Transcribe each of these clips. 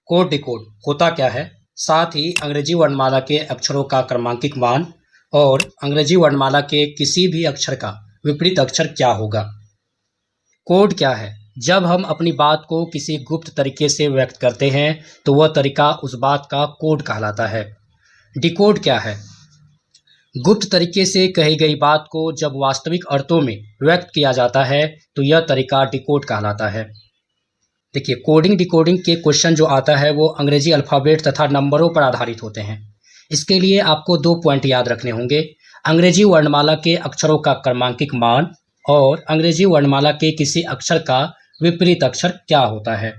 Code decode होता क्या है, साथ ही अंग्रेजी वर्णमाला के अक्षरों का क्रमांकित मान और अंग्रेजी वर्णमाला के किसी भी अक्षर का विपरीत अक्षर क्या होगा। कोड क्या है? जब हम अपनी बात को किसी गुप्त तरीके से व्यक्त करते हैं तो वह तरीका उस बात का कोड कहलाता है। डिकोड क्या है? गुप्त तरीके से कही गई बात को जब वास्तविक अर्थों में व्यक्त किया जाता है तो यह तरीका डिकोड कहलाता है। देखिए, कोडिंग डिकोडिंग के क्वेश्चन जो आता है वो अंग्रेजी अल्फ़ाबेट तथा नंबरों पर आधारित होते हैं। इसके लिए आपको 2 पॉइंट याद रखने होंगे। अंग्रेजी वर्णमाला के अक्षरों का क्रमांकित मान और अंग्रेजी वर्णमाला के किसी अक्षर का विपरीत अक्षर क्या होता है।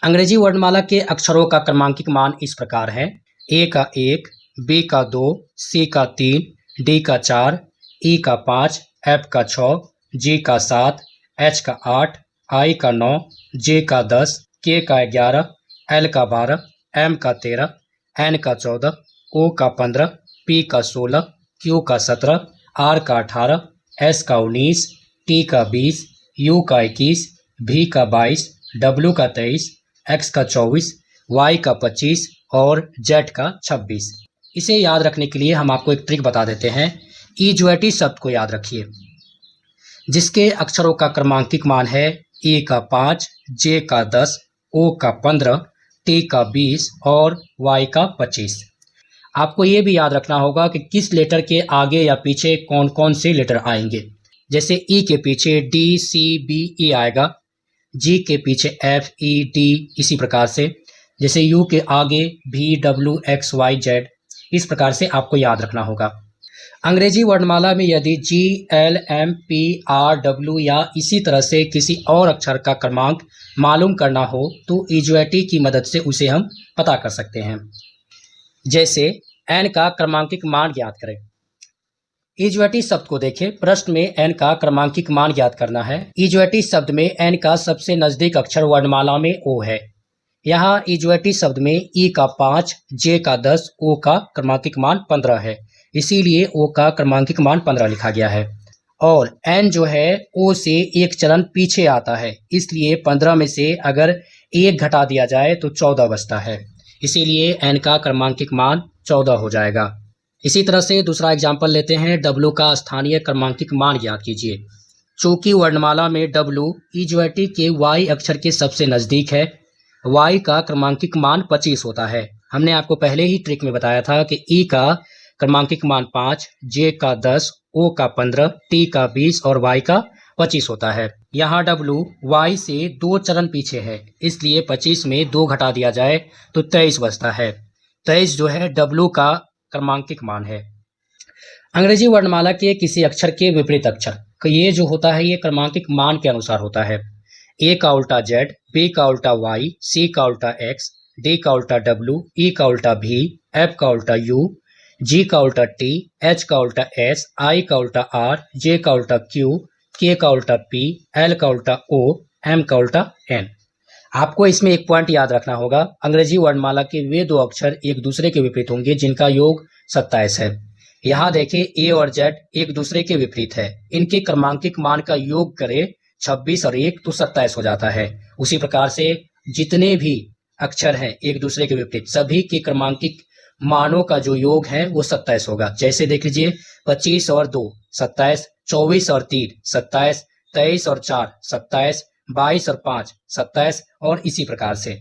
अंग्रेजी वर्णमाला के अक्षरों का क्रमांकित मान इस प्रकार है: ए का 1, बी का 2, सी का 3, डी का 4, ई का 5, एफ का 6, जी का 7, एच का 8, आई का 9, जे का 10, के का 11, एल का 12, एम का 13, एन का 14, ओ का 15, पी का 16, क्यू का 17, आर का 18, एस का 19, टी का 20, यू का 21, भी का 22, डब्ल्यू का 23, एक्स का 24, वाई का 25 और जेड का 26। इसे याद रखने के लिए हम आपको एक ट्रिक बता देते हैं। ईजुएटी शब्द को याद रखिए, जिसके अक्षरों का क्रमांकित मान है ए का 5, जे का 10, ओ का 15, टी का 20 और वाई का 25। आपको ये भी याद रखना होगा कि किस लेटर के आगे या पीछे कौन कौन से लेटर आएंगे। जैसे ई के पीछे डी, सी, बी, ई आएगा, जी के पीछे एफ, ई, डी, इसी प्रकार से। जैसे यू के आगे भी, डब्ल्यू, एक्स, वाई, जेड, इस प्रकार से आपको याद रखना होगा। अंग्रेजी वर्णमाला में यदि G, L, M, P, R, W या इसी तरह से किसी और अक्षर का क्रमांक मालूम करना हो तो ईजुएटी की मदद से उसे हम पता कर सकते हैं। जैसे एन का क्रमांकित मान ज्ञात करें। ईजुएटी शब्द को देखें। प्रश्न में एन का क्रमांकित मान ज्ञात करना है। ईजुएटी शब्द में एन का सबसे नजदीक अक्षर वर्णमाला में ओ है। यहाँ ईजुएटी शब्द में ई का 5, जे का 10, ओ का क्रमांकित मान 15 है, इसीलिए ओ का क्रमांकित मान 15 लिखा गया है। और एन जो है ओ से एक चरण पीछे आता है, इसलिए 15 में से अगर 1 घटा दिया जाए तो 14 बचता है, इसीलिए एन का क्रमांकित मान 14 हो जाएगा। इसी तरह से दूसरा एग्जाम्पल लेते हैं। डब्ल्यू का स्थानीय क्रमांकित मान ज्ञात कीजिए। चूंकि वर्णमाला में डब्ल्यू ईजुएटी के वाई अक्षर के सबसे नज़दीक है, वाई का क्रमांकित मान 25 होता है। हमने आपको पहले ही ट्रिक में बताया था कि ई का क्रमांकित मान 5, जे का 10, ओ का 15, टी का 20 और वाई का 25 होता है। यहाँ डब्ल्यू वाई से 2 चरण पीछे है, इसलिए 25 में 2 घटा दिया जाए तो 23 बचता है। 23 जो है डब्ल्यू का क्रमांकित मान है। अंग्रेजी वर्णमाला के किसी अक्षर के विपरीत अक्षर, तो ये जो होता है ये क्रमांकित मान के अनुसार होता है। ए का उल्टा जेड, बी का उल्टा वाई, सी का उल्टा एक्स, डी का उल्टा डब्ल्यू, ई का उल्टा भी, एफ का उल्टा यू, जी का उल्टा टी, एच का उल्टा एस, आई का उल्टा आर, जे का उल्टा क्यू, के का उल्टा पी, एल का उल्टा ओ, एम का उल्टा एन। आपको इसमें एक पॉइंट याद रखना होगा। अंग्रेजी वर्णमाला के वे 2 अक्षर एक दूसरे के विपरीत होंगे जिनका योग 27 है। यहाँ देखें ए और जेड एक दूसरे के विपरीत है, इनके क्रमांकित मान का योग करें 26 और 1 तो 27 हो जाता है। उसी प्रकार से जितने भी अक्षर हैं एक दूसरे के विपरीत, सभी के क्रमांकित मानों का जो योग है वो 27 होगा। जैसे देख लीजिए, 25 और 2 27, 24 और 3 27, 23 और 4 27, 22 और 5 27 और इसी प्रकार से।